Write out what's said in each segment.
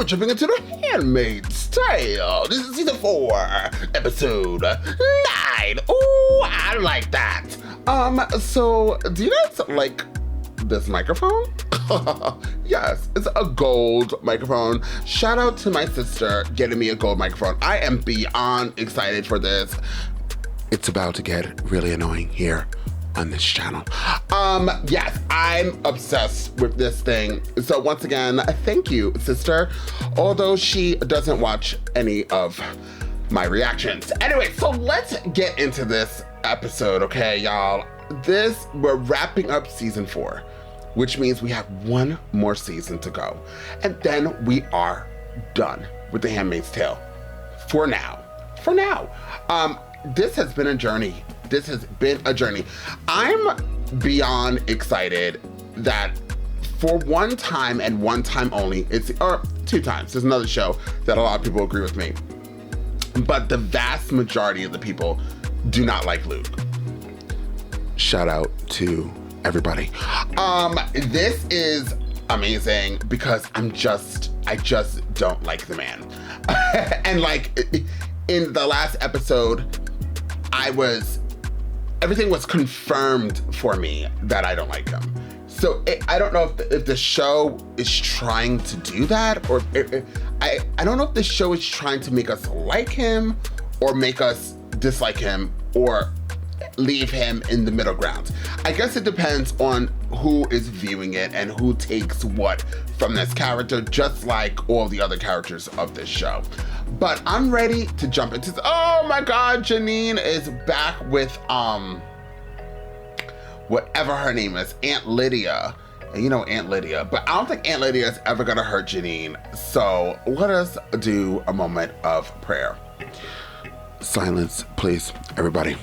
we're jumping into the Handmaid's Tale. This is season 4, episode 9. Ooh, I like that. So do you guys like this microphone? Yes, it's a gold microphone. Shout out to my sister getting me a gold microphone. I am beyond excited for this. It's about to get really annoying here on this channel. Yes, I'm obsessed with this thing. So once again, thank you, sister. Although she doesn't watch any of my reactions. Anyway, so let's get into this episode, okay, y'all? We're wrapping up season 4, which means we have one more season to go. And then we are done with The Handmaid's Tale. For now. This has been a journey. I'm beyond excited that for one time and one time only, or 2 times, there's another show that a lot of people agree with me, but the vast majority of the people do not like Luke. Shout out to everybody. This is amazing because I just don't like the man. And like in the last episode, everything was confirmed for me that I don't like him. So I don't know if the show is trying to do that, or I don't know if the show is trying to make us like him or make us dislike him or leave him in the middle ground. I guess it depends on who is viewing it and who takes what from this character, just like all the other characters of this show. But I'm ready to jump into oh my God, Janine is back with whatever her name is, Aunt Lydia. And you know Aunt Lydia, but I don't think Aunt Lydia is ever gonna hurt Janine. So let us do a moment of prayer. Silence, please, everybody.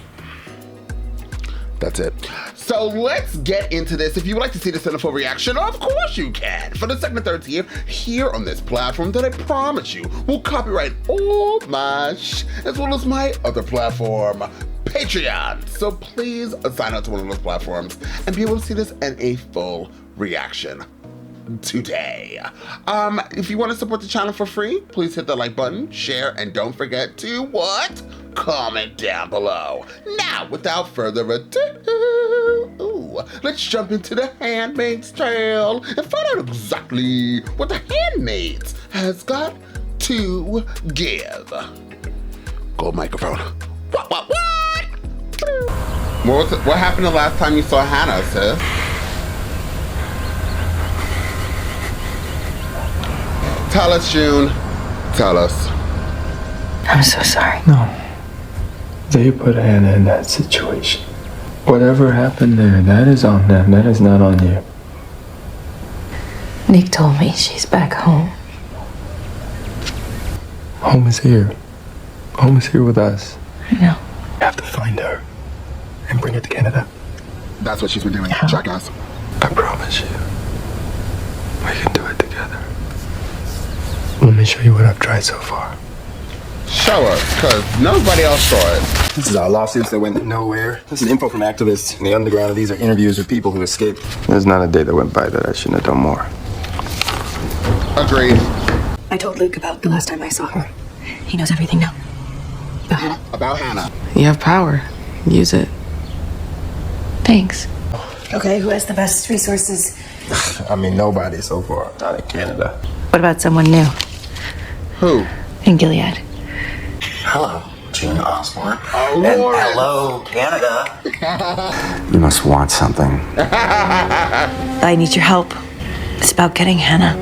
That's it. So let's get into this. If you would like to see this in a full reaction, of course you can. For the second and third tier here on this platform that I promise you will copyright all my as well as my other platform, Patreon. So please sign up to one of those platforms and be able to see this in a full reaction today. If you want to support the channel for free, please hit the like button, share, and don't forget to what? Comment down below. Now, without further ado, let's jump into the Handmaid's Tale and find out exactly what the Handmaids has got to give. Gold microphone. What happened the last time you saw Hannah, sis? Tell us, June. Tell us. I'm so sorry. No. They put Hannah in that situation. Whatever happened there, that is on them. That is not on you. Nick told me she's back home. Home is here. Home is here with us. I know. You have to find her and bring her to Canada. That's what she's been doing, jackass. I promise you, we can do it together. Let me show you what I've tried so far. Show us, because nobody else saw it. This is our lawsuits that went nowhere. This is info from activists in the underground. These are interviews with people who escaped. There's not a day that went by that I shouldn't have done more. Agreed. I told Luke about the last time I saw her. He knows everything now. About Hannah. You have power. Use it. Thanks. Okay, who has the best resources? I mean, nobody so far. Not in Canada. What about someone new? Who? In Gilead. Hello, June Osborne. Oh, and Lord. hello, Canada. You must want something. I need your help. It's about getting Hannah.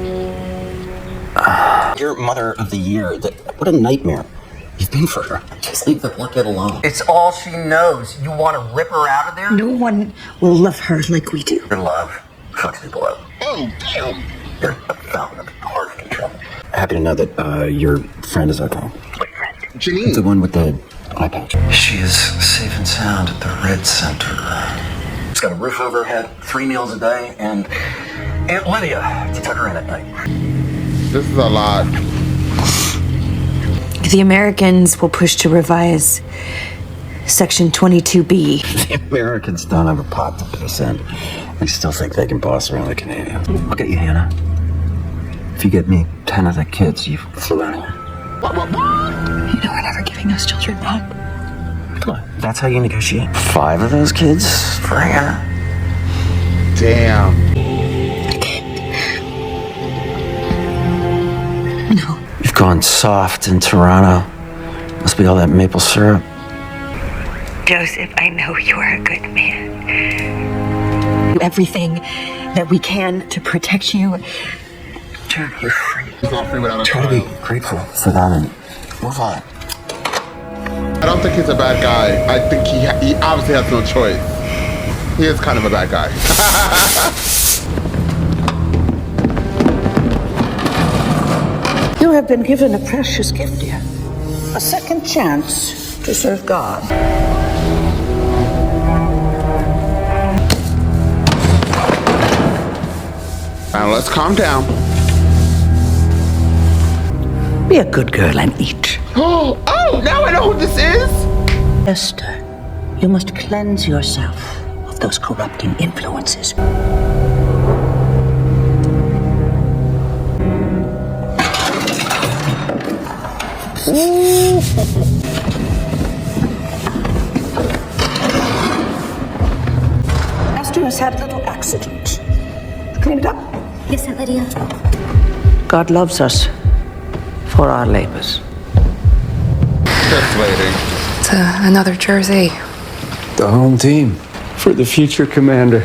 You're Mother of the Year. What a nightmare you've been for her. Just leave the poor kid alone. It's all she knows. You want to rip her out of there? No one will love her like we do. Your love fucks people up. Oh, damn. You're a fountain of heart control. Happy to know that your friend is okay. Janine. The one with the eye patch. She is safe and sound at the Red Center. She's got a roof over her head, 3 meals a day, and Aunt Lydia to tuck her in at night. This is a lot. The Americans will push to revise Section 22B. The Americans don't have a pot to piss in. They still think they can boss around the Canadians. Look at you, Hannah. If you get me 10 of the kids, you Serena. You know we're never giving those children back. Come on, that's how you negotiate 5 of those kids for Hannah. Damn. No. You've gone soft in Toronto. Must be all that maple syrup. Joseph, I know you are a good man. Do everything that we can to protect you. You're free. He's not free without a Try to be grateful for that and move on. I don't think he's a bad guy. I think he obviously has no choice. He is kind of a bad guy. You have been given a precious gift, dear. A second chance to serve God. Now let's calm down. Be a good girl and eat. Oh, now I know who this is. Esther, you must cleanse yourself of those corrupting influences. Esther has had a little accident. Clean it up. Yes, Aunt Lydia. God loves us for our labors. This lady. It's another jersey. The home team for the future commander.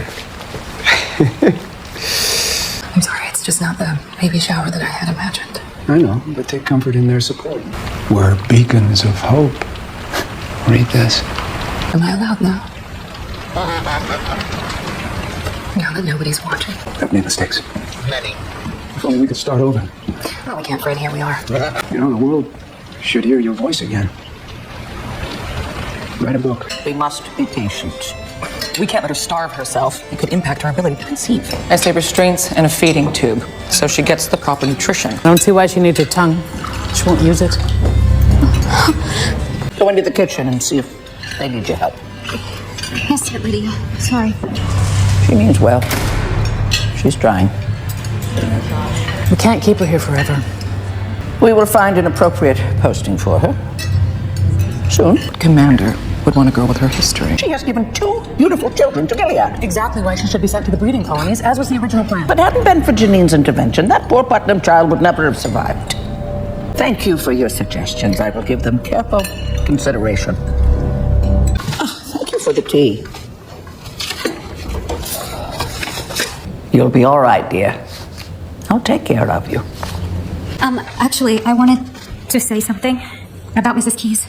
I'm sorry, it's just not the baby shower that I had imagined. I know, but take comfort in their support. We're beacons of hope. Read this. Am I allowed now? Now that nobody's watching. I've made mistakes. Many. If only we could start over. Well, we can't, Fred. Here we are. You know, the world should hear your voice again. Write a book. We must be patient. We can't let her starve herself. It could impact our ability to conceive. I say restraints and a feeding tube, so she gets the proper nutrition. I don't see why she needs her tongue. She won't use it. Go into the kitchen and see if they need your help. Yes, Aunt Lydia. Sorry. She means well. She's trying. We can't keep her here forever. We will find an appropriate posting for her. Soon. Commander would want a girl with her history. She has given 2 beautiful children to Gilead. Exactly why she should be sent to the breeding colonies, as was the original plan. But hadn't been for Janine's intervention, that poor Putnam child would never have survived. Thank you for your suggestions. I will give them careful consideration. Thank you for the tea. You'll be all right, dear. I'll take care of you. Actually, I wanted to say something about Mrs. Keyes.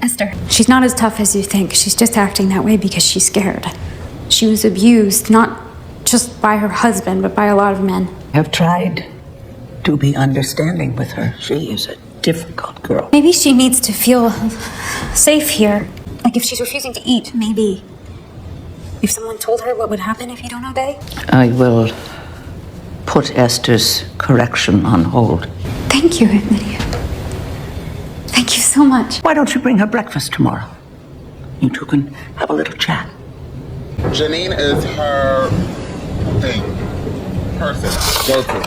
Esther. She's not as tough as you think. She's just acting that way because she's scared. She was abused, not just by her husband, but by a lot of men. I have tried to be understanding with her. She is a difficult girl. Maybe she needs to feel safe here. Like if she's refusing to eat, maybe. If someone told her what would happen if you don't obey. I will put Esther's correction on hold. Thank you, Aunt Lydia. Thank you so much. Why don't you bring her breakfast tomorrow? You two can have a little chat. Janine is her thing. Person. Go to.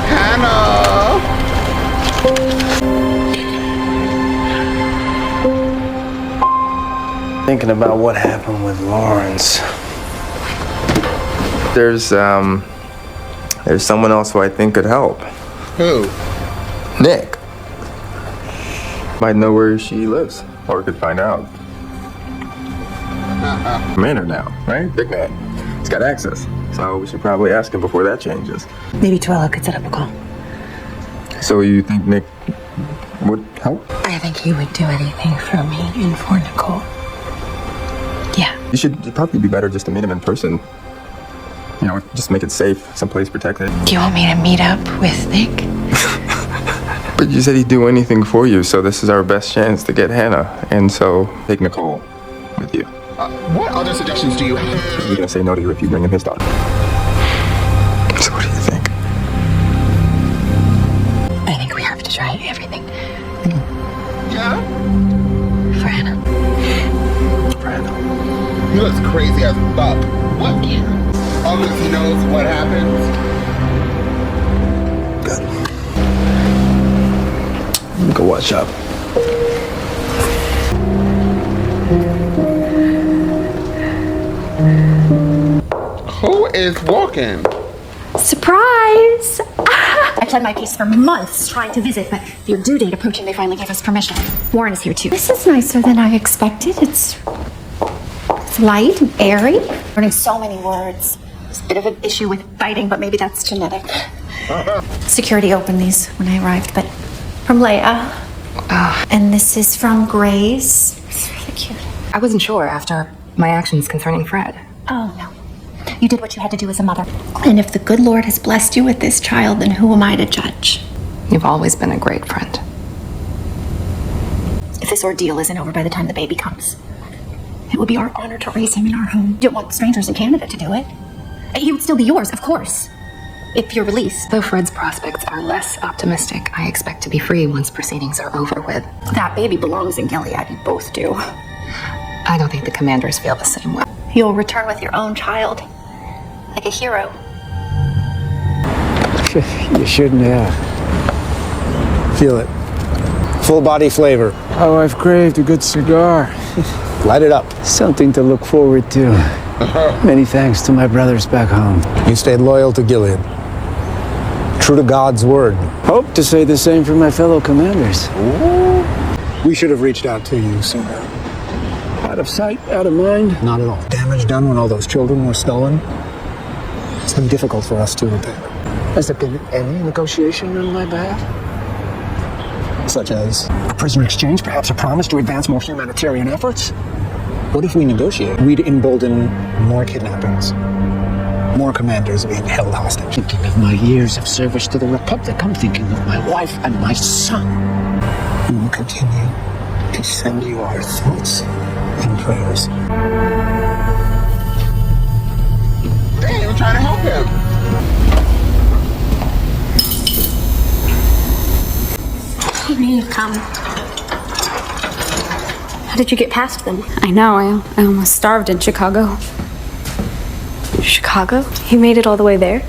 Hannah! Thinking about what happened with Lawrence. There's someone else who I think could help. Who? Nick. Might know where she lives, or could find out. Commander now, right? Big man. He's got access, so we should probably ask him before that changes. Maybe Joella could set up a call. So you think Nick would help? I think he would do anything for me and for Nicole. Yeah. It'd probably be better just to meet him in person. You know, just make it safe, someplace protected. Do you want me to meet up with Nick? But you said he'd do anything for you, so this is our best chance to get Hannah. And so, take Nicole with you. What other suggestions do you have? You're gonna say no to you if you bring him his daughter. So what do you think? I think we have to try everything. Yeah? For Hannah. He looks crazy as fuck. What? All because he knows what happens. good. Let me go watch up. Who is walking? Surprise! I planned my piece for months trying to visit, but with your due date approaching, they finally gave us permission. Warren is here too. This is nicer than I expected. It's light and airy. Learning so many words. There's a bit of an issue with biting, but maybe that's genetic. Security opened these when I arrived, but from Leia. And this is from Grace. It's really cute. I wasn't sure after my actions concerning Fred. Oh, no. You did what you had to do as a mother. And if the good Lord has blessed you with this child, then who am I to judge? You've always been a great friend. If this ordeal isn't over by the time the baby comes, it would be our honor to raise him in our home. You don't want strangers in Canada to do it. He would still be yours, of course, if you're released. Though Fred's prospects are less optimistic, I expect to be free once proceedings are over with. That baby belongs in Gilead, you both do. I don't think the commanders feel the same way. You'll return with your own child, like a hero. You shouldn't have. Feel it. Full body flavor. Oh, I've craved a good cigar. Light it up. Something to look forward to. Many thanks to my brothers back home. You stayed loyal to Gilead. True to God's word. Hope to say the same for my fellow commanders. Ooh. We should have reached out to you sooner. Out of sight, out of mind? Not at all. Damage done when all those children were stolen. It's been difficult for us to repair. Has there been any negotiation on my behalf? Such as a prisoner exchange, perhaps a promise to advance more humanitarian efforts? What if we negotiate? We'd embolden more kidnappings, more commanders being held hostage. Thinking of my years of service to the Republic, I'm thinking of my wife and my son. We will continue to send you our thoughts and prayers. Dang, I'm trying to help him. You knew you'd come. How did you get past them? I know, I almost starved in Chicago. Chicago? You made it all the way there?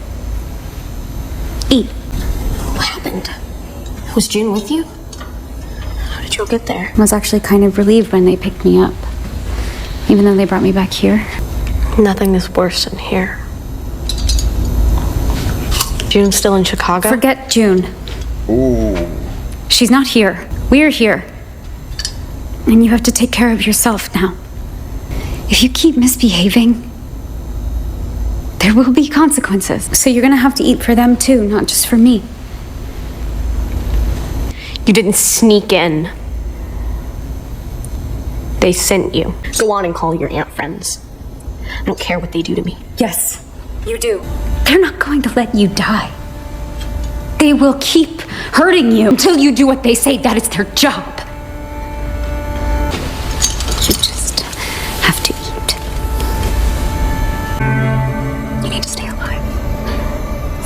Eat. What happened? Was June with you? How did you get there? I was actually kind of relieved when they picked me up. Even though they brought me back here. Nothing is worse than here. June's still in Chicago? Forget June. Ooh. She's not here. We're here. And you have to take care of yourself now. If you keep misbehaving, there will be consequences. So you're gonna have to eat for them too, not just for me. You didn't sneak in. They sent you. Go on and call your aunt friends. I don't care what they do to me. Yes, you do. They're not going to let you die. They will keep hurting you until you do what they say. That is their job. You just have to eat. You need to stay alive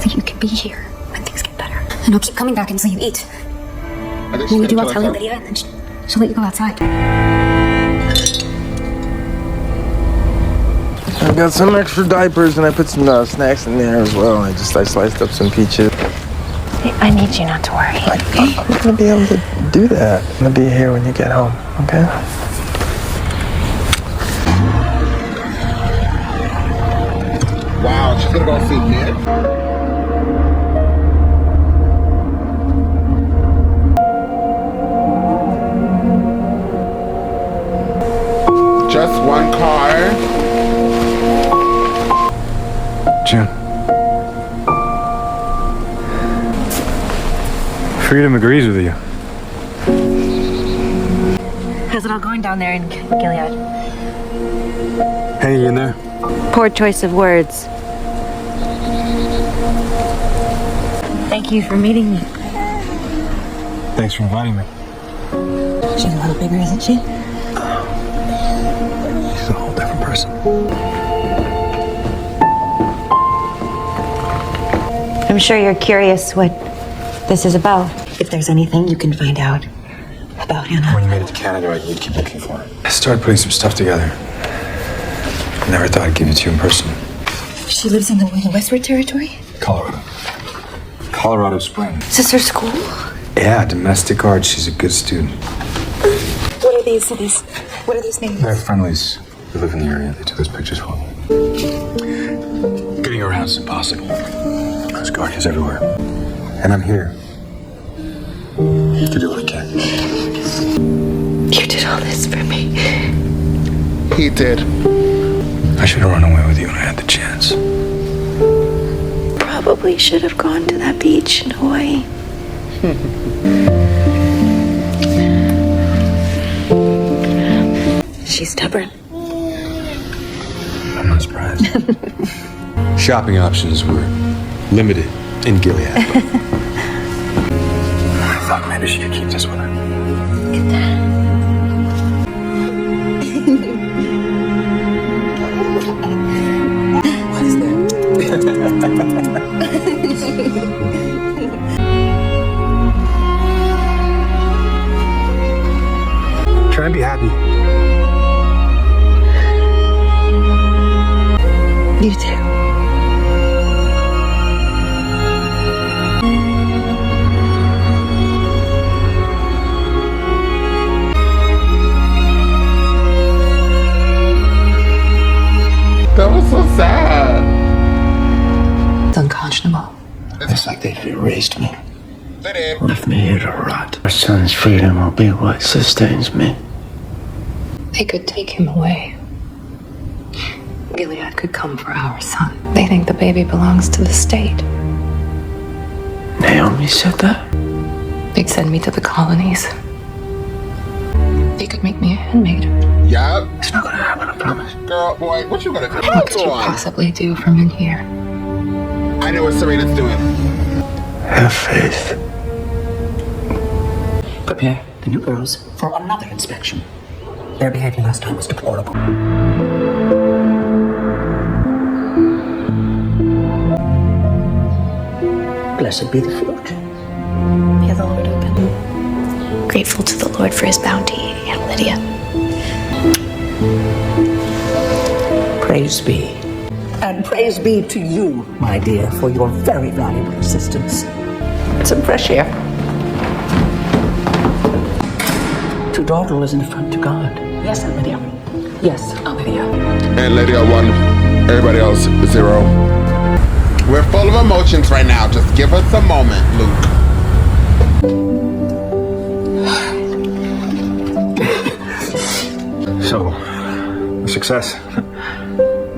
so you can be here when things get better. And I'll keep coming back until you eat. When you do, I'll tell Lydia, and then she'll let you go outside. I got some extra diapers and I put some snacks in there as well. I sliced up some peaches. I need you not to worry, okay? I'm not gonna be able to do that. I'm gonna be here when you get home, okay? Wow, she's gonna go see Nick? Just one car. June. Freedom agrees with you. How's it all going down there in Gilead? Hanging in there? Poor choice of words. Thank you for meeting me. Thanks for inviting me. She's a little bigger, isn't she? She's a whole different person. I'm sure you're curious what this is about. If there's anything you can find out about Hannah. When you made it to Canada, you'd keep looking for it. I started putting some stuff together. I never thought I'd give it to you in person. She lives in the Westward Territory? Colorado. Colorado Springs. Is this her school? Yeah, domestic art. She's a good student. What are these? What are these names? They're friendlies. They live in the area. They took those pictures for me. Getting around is impossible. There's guardians everywhere. And I'm here. To do what I can. You did all this for me. He did. I should have run away with you when I had the chance. Probably should have gone to that beach in Hawaii. She's stubborn. I'm not surprised. Shopping options were limited in Gilead. I thought maybe she could keep this one. Get that. What is that? Try and be happy. You too. That was so sad. It's unconscionable. It's like they've erased me. They did. Left me here to rot. Our son's freedom will be what sustains me. They could take him away. Gilead could come for our son. They think the baby belongs to the state. Naomi said that? They'd send me to the colonies. They could make me a handmaid. Yep. It's not gonna happen, I promise. Girl, boy, what you gonna do? What could you possibly do from in here? I know what Serena's doing. Have faith. Prepare the new girls for another inspection. Their behavior last time was deplorable. Blessed be the fruit. May the Lord open. Grateful to the Lord for his bounty, Aunt Lydia. Praise be. And praise be to you, my dear, for your very valuable assistance. Some fresh air. To dawdle is an affront to God. Yes, Aunt Lydia. Yes, Aunt Lydia. And Lydia 1, everybody else 0. We're full of emotions right now. Just give us a moment, Luke. So, a success.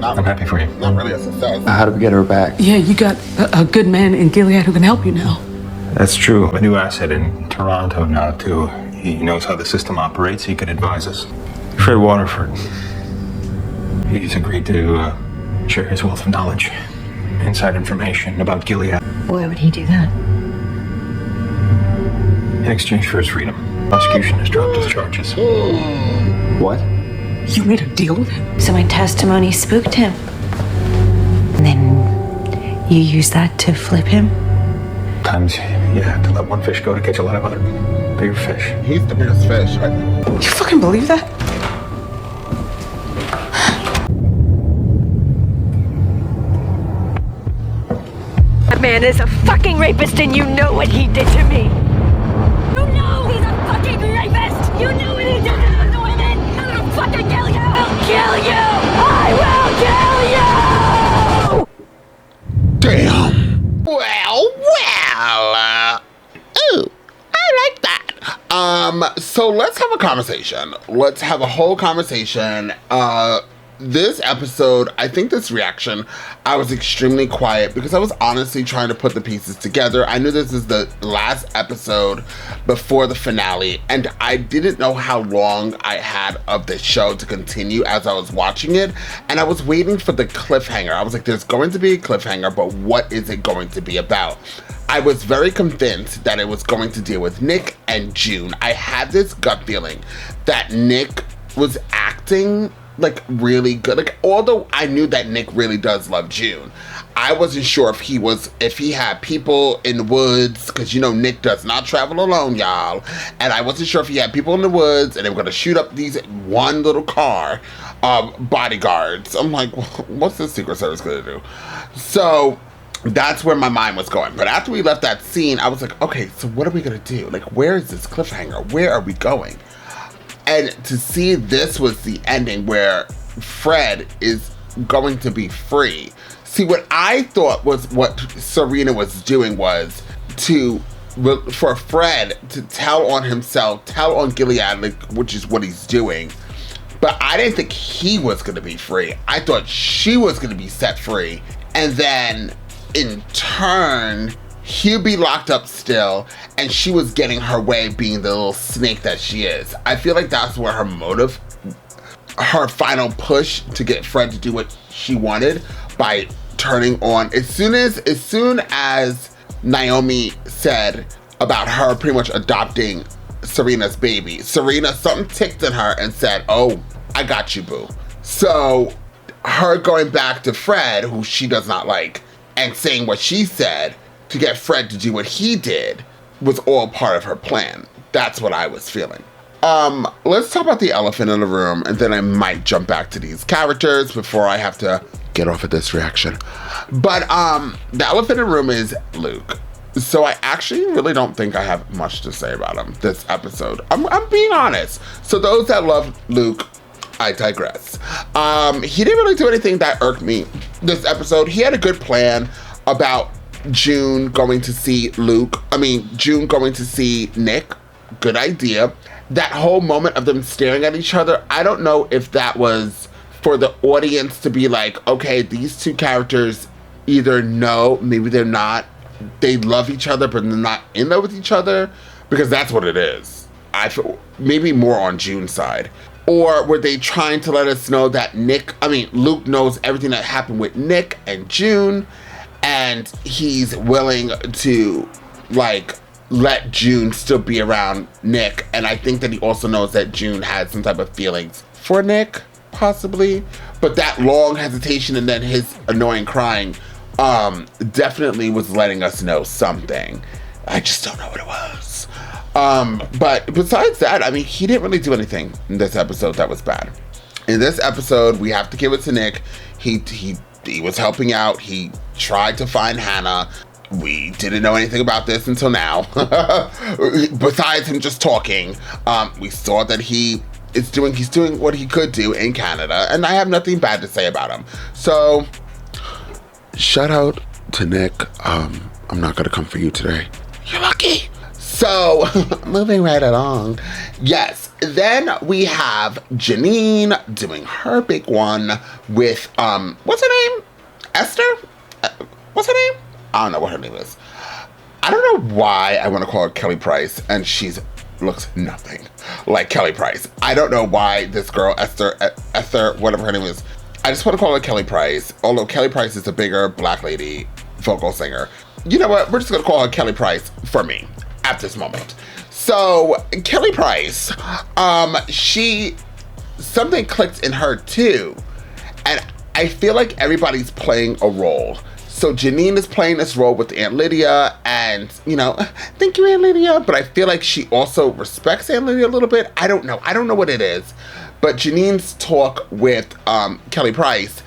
I'm happy for you. Not really a success. How do we get her back? Yeah, you got a good man in Gilead who can help you now. That's true. A new asset in Toronto now, too. He knows how the system operates. He can advise us. Fred Waterford. He's agreed to share his wealth of knowledge, inside information about Gilead. Why would he do that? In exchange for his freedom. Prosecution has dropped his charges. What? You made a deal with him? So my testimony spooked him. And then you use that to flip him? Times you have to let one fish go to catch a lot of other bigger fish. He's the biggest fish. You fucking believe that? That man is a fucking rapist and you know what he did to me. You know he's a fucking rapist! You know what he did to those women! I'm gonna fucking kill you! I'll kill you! I will kill you! Damn. Well. Ooh, I like that. So let's have a conversation. Let's have a whole conversation. This episode, I think this reaction, I was extremely quiet because I was honestly trying to put the pieces together. I knew this is the last episode before the finale, and I didn't know how long I had of the show to continue as I was watching it, and I was waiting for the cliffhanger. I was like, there's going to be a cliffhanger, but what is it going to be about? I was very convinced that it was going to deal with Nick and June. I had this gut feeling that Nick was acting like really good. Like, although I knew that Nick really does love June, I wasn't sure if he had people in the woods, because you know Nick does not travel alone, y'all. And I wasn't sure if he had people in the woods and they were gonna shoot up these one little car bodyguards. I'm like, what's the Secret Service gonna do? So That's where my mind was going. But after we left that scene, I was like, okay, so what are we gonna do? Like, where is this cliffhanger? Where are we going? And to see this was the ending where Fred is going to be free. See, what I thought was what Serena was doing was for Fred to tell on himself, tell on Gilead, like, which is what he's doing. But I didn't think he was going to be free. I thought she was going to be set free. And then, in turn, he'd be locked up still, and she was getting her way being the little snake that she is. I feel like that's where her motive, her final push to get Fred to do what she wanted by turning on. As soon as Naomi said about her pretty much adopting Serena's baby, something ticked in her and said, oh, I got you, boo. So her going back to Fred, who she does not like, and saying what she said to get Fred to do what he did was all part of her plan. That's what I was feeling. Let's talk about the elephant in the room, and then I might jump back to these characters before I have to get off of this reaction. But the elephant in the room is Luke. So I actually really don't think I have much to say about him this episode. I'm being honest. So those that love Luke, I digress. He didn't really do anything that irked me this episode. He had a good plan about June going to see June going to see Nick. Good idea. That whole moment of them staring at each other, I don't know if that was for the audience to be like, okay, these two characters either know, maybe they're not, they love each other, but they're not in love with each other, because that's what it is. I feel maybe more on June's side. Or were they trying to let us know that Luke knows everything that happened with Nick and June, and he's willing to, like, let June still be around Nick. And I think that he also knows that June had some type of feelings for Nick, possibly. But that long hesitation and then his annoying crying definitely was letting us know something. I just don't know what it was. But besides that, he didn't really do anything in this episode that was bad. In this episode, we have to give it to Nick. He was helping out. He tried to find Hannah. We didn't know anything about this until now. Besides him just talking, we saw that he's doing what he could do in Canada, and I have nothing bad to say about him. So, shout out to Nick. I'm not gonna come for you today. You're lucky. So, moving right along. Yes, then we have Janine doing her big one with, what's her name? Esther? What's her name? I don't know what her name is. I don't know why I want to call her Kelly Price, and looks nothing like Kelly Price. I don't know why this girl, Esther, whatever her name is, I just want to call her Kelly Price, although Kelly Price is a bigger black lady vocal singer. You know what? We're just going to call her Kelly Price for me at this moment. So, Kelly Price, something clicked in her too, and I feel like everybody's playing a role. So Janine is playing this role with Aunt Lydia, and, thank you, Aunt Lydia. But I feel like she also respects Aunt Lydia a little bit. I don't know what it is. But Janine's talk with Kelly Price,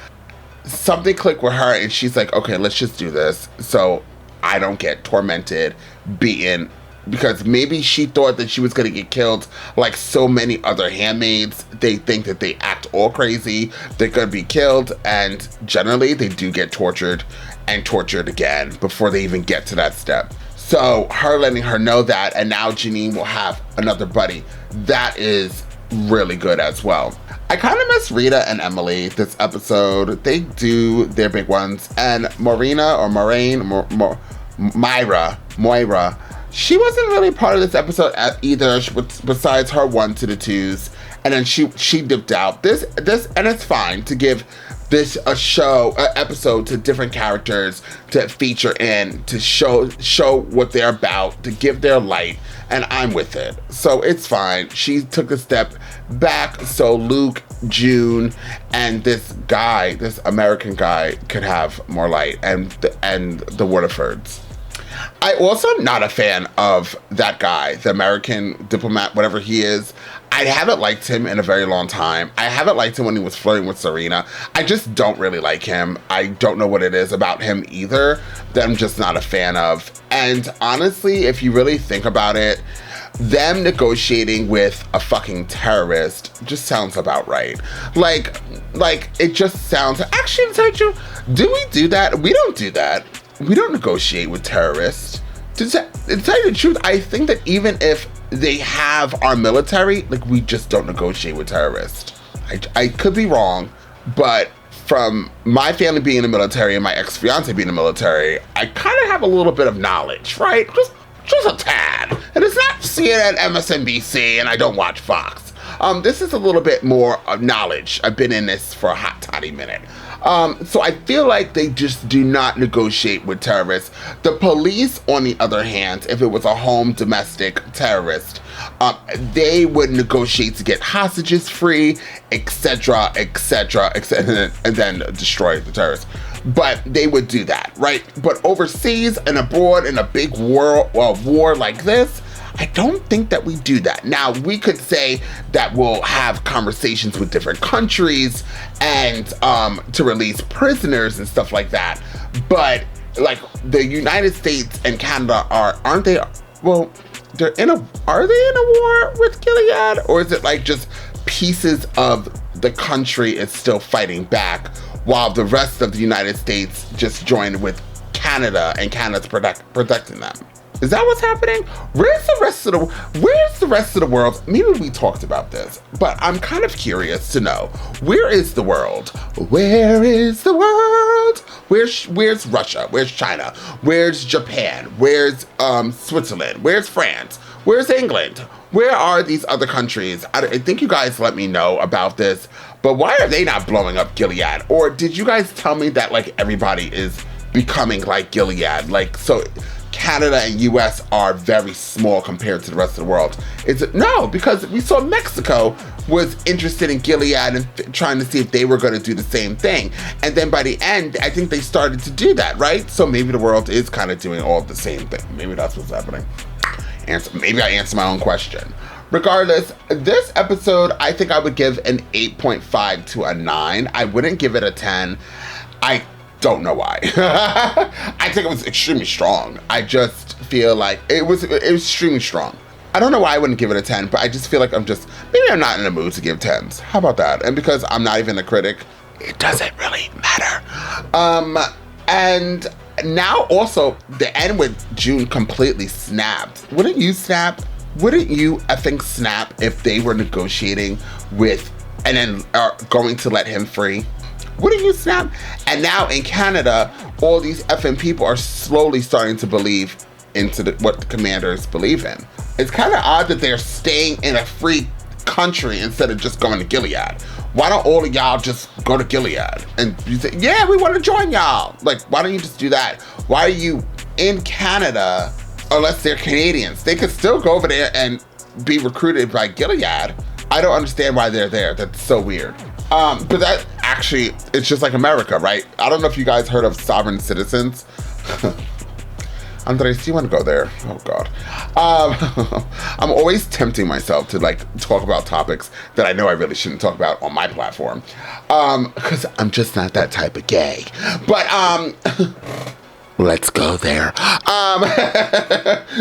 something clicked with her, and she's like, okay, let's just do this so I don't get tormented, beaten, because maybe she thought that she was going to get killed like so many other handmaids. They think that they act all crazy, they're going to be killed, and generally they do get tortured and tortured again before they even get to that step. So her letting her know that, and now Janine will have another buddy. That is really good as well. I kind of miss Rita and Emily this episode. They do their big ones. And Moira, she wasn't really part of this episode either, besides her 1 to the 2s. And then she dipped out. This, and it's fine to give this episode to different characters to feature in, to show what they're about, to give their light, and I'm with it. So it's fine. She took a step back so Luke, June, and this American guy could have more light, and the Waterfords. I also am not a fan of that guy, the American diplomat, whatever he is. I haven't liked him in a very long time. I haven't liked him when he was flirting with Serena. I just don't really like him. I don't know what it is about him either that I'm just not a fan of. And honestly, if you really think about it, them negotiating with a fucking terrorist just sounds about right. Like it just sounds, actually, to tell you the truth, do we do that? We don't do that. We don't negotiate with terrorists. To tell you the truth, I think that even if they have our military, like, we just don't negotiate with terrorists. I could be wrong, but from my family being in the military and my ex-fiance being in the military, I kind of have a little bit of knowledge, right? Just a tad. And it's not CNN, MSNBC, and I don't watch Fox. This is a little bit more of knowledge. I've been in this for a hot toddy minute. So I feel like they just do not negotiate with terrorists. The police, on the other hand, if it was a home domestic terrorist, they would negotiate to get hostages free, etc., etc., etc., and then destroy the terrorists. But they would do that, right? But overseas and abroad in a big war like this, I don't think that we do that. Now, we could say that we'll have conversations with different countries and to release prisoners and stuff like that. But like the United States and Canada aren't they? Well, are they in a war with Gilead, or is it like just pieces of the country is still fighting back while the rest of the United States just joined with Canada and Canada's protecting them? Is that what's happening? Where's the rest of the world? Maybe we talked about this, but I'm kind of curious to know, where is the world? Where is the world? Where's Russia? Where's China? Where's Japan? Where's Switzerland? Where's France? Where's England? Where are these other countries? I think you guys let me know about this, but why are they not blowing up Gilead? Or did you guys tell me that like everybody is becoming like Gilead? Like, so Canada and US are very small compared to the rest of the world. No, because we saw Mexico was interested in Gilead and trying to see if they were going to do the same thing. And then by the end, I think they started to do that, right? So maybe the world is kind of doing all the same thing. Maybe that's what's happening. Maybe I answered my own question. Regardless, this episode, I think I would give an 8.5 to a 9. I wouldn't give it a 10. I don't know why. I think it was extremely strong. I just feel like it was extremely strong. I don't know why I wouldn't give it a 10, but I just feel like maybe I'm not in the mood to give 10s. How about that? And because I'm not even a critic, it doesn't really matter. And now also the end with June completely snapped. Wouldn't you snap? Wouldn't you effing snap if they were negotiating with and then are going to let him free? Wouldn't you snap? And now in Canada, all these effing people are slowly starting to believe into what the commanders believe in. It's kind of odd that they're staying in a free country instead of just going to Gilead. Why don't all of y'all just go to Gilead? And you say, yeah, we want to join y'all. Like, why don't you just do that? Why are you in Canada unless they're Canadians? They could still go over there and be recruited by Gilead. I don't understand why they're there. That's so weird. But that actually, it's just like America, right? I don't know if you guys heard of sovereign citizens. Andres, do you want to go there? Oh God. I'm always tempting myself to like talk about topics that I know I really shouldn't talk about on my platform. Because I'm just not that type of gay. But let's go there.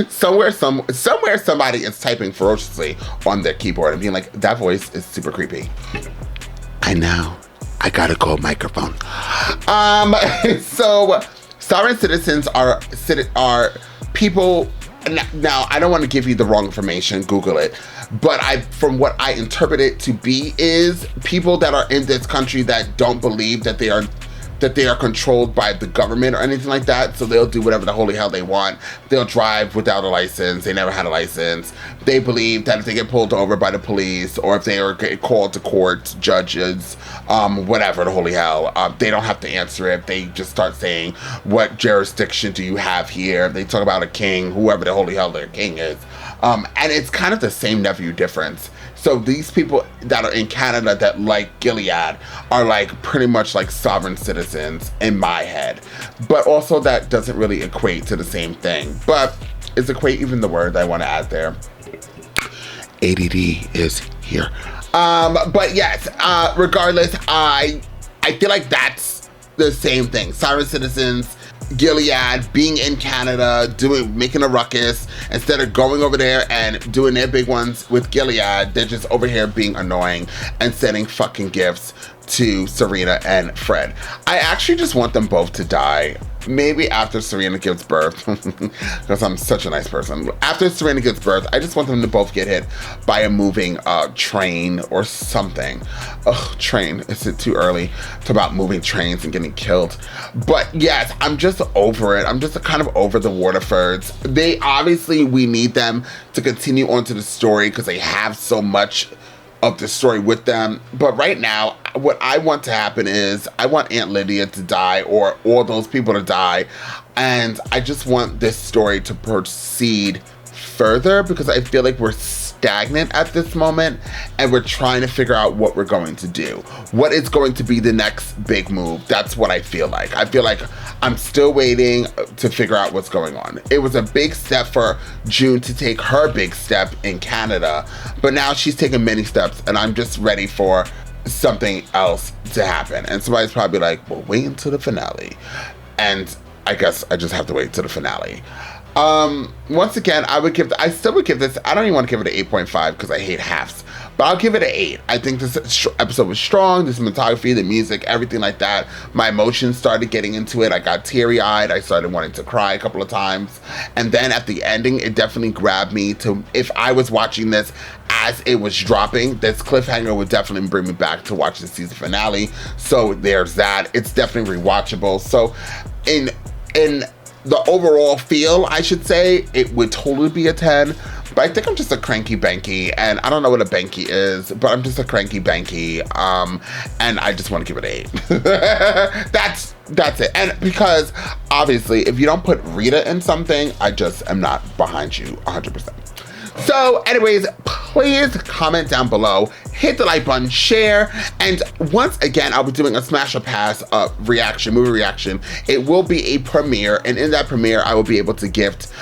Somewhere somebody is typing ferociously on their keyboard and being like, that voice is super creepy. I know. I got a gold microphone. So sovereign citizens are people. Now, I don't want to give you the wrong information. Google it. But from what I interpret it to be is people that are in this country that don't believe that they are controlled by the government or anything like that. So they'll do whatever the holy hell they want. They'll drive without a license. They never had a license. They believe that if they get pulled over by the police or if they are called to court, judges, whatever the holy hell, they don't have to answer it. They just start saying, what jurisdiction do you have here? They talk about a king, whoever the holy hell their king is. And it's kind of the same nephew difference. So these people that are in Canada that like Gilead are like pretty much like sovereign citizens in my head. But also that doesn't really equate to the same thing. But is equate even the word I want to add there? ADD is here. But yes, regardless, I feel like that's the same thing. Sovereign citizens, Gilead being in Canada, making a ruckus, instead of going over there and doing their big ones with Gilead, they're just over here being annoying and sending fucking gifts to Serena and Fred. I actually just want them both to die. Maybe after Serena gives birth, because I'm such a nice person. After Serena gives birth, I just want them to both get hit by a moving train or something. Ugh, train, is it too early to talk about moving trains and getting killed? But yes, I'm just over it. I'm just kind of over the Waterfords. We need them to continue on to the story because they have so much of the story with them. But right now, what I want to happen is I want Aunt Lydia to die, or all those people to die, and I just want this story to proceed further because I feel like we're stagnant at this moment and we're trying to figure out what we're going to do. What is going to be the next big move? That's what I feel like. I feel like I'm still waiting to figure out what's going on. It was a big step for June to take her big step in Canada, but now she's taken many steps and I'm just ready for something else to happen. And somebody's probably like, well, wait until the finale. And I guess I just have to wait till the finale. Once again, I still would give this, I don't even want to give it an 8.5 because I hate halves, but I'll give it an 8. I think this episode was strong. The cinematography, the music, everything like that. My emotions started getting into it. I got teary-eyed. I started wanting to cry a couple of times. And then at the ending, it definitely grabbed me to, if I was watching this as it was dropping, this cliffhanger would definitely bring me back to watch the season finale. So there's that. It's definitely rewatchable. So in the overall feel, I should say, it would totally be a 10, but I think I'm just a cranky banky, and I don't know what a banky is, but I'm just a cranky banky, and I just want to give it an 8. That's it. And because, obviously, if you don't put Rita in something, I just am not behind you 100%. So anyways, please comment down below, hit the like button, share, and once again, I'll be doing a smash or pass movie reaction. It will be a premiere, and in that premiere, I will be able to gift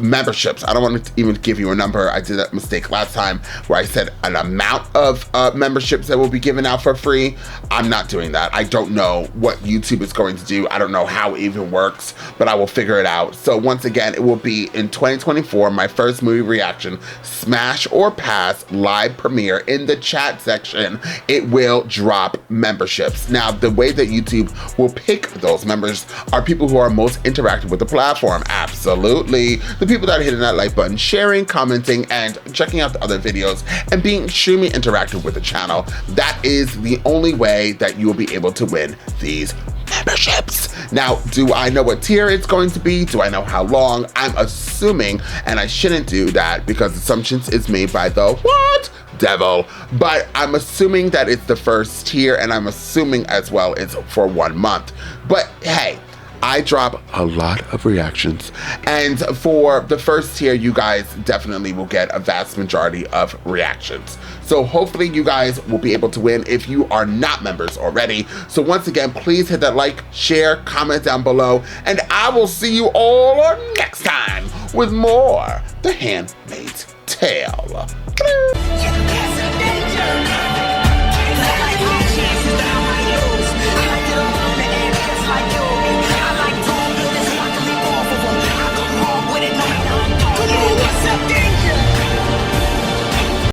memberships. I don't want to even give you a number. I did that mistake last time where I said an amount of memberships that will be given out for free. I'm not doing that. I don't know what YouTube is going to do. I don't know how it even works, but I will figure it out. So once again, it will be in 2024, my first movie reaction, smash or pass live premiere. In the chat section, it will drop memberships. Now, the way that YouTube will pick those members are people who are most interactive with the platform. Absolutely. The people that are hitting that like button, sharing, commenting, and checking out the other videos, and being extremely interactive with the channel. That is the only way that you will be able to win these memberships. Now, do I know what tier it's going to be? Do I know how long? I'm assuming, and I shouldn't do that because assumptions is made by the what? Devil. But I'm assuming that it's the first tier, and I'm assuming as well it's for 1 month. But hey, I drop a lot of reactions, and for the first tier, you guys definitely will get a vast majority of reactions. So hopefully you guys will be able to win if you are not members already. So once again, please hit that like, share, comment down below, and I will see you all next time with more The Handmaid's Tale.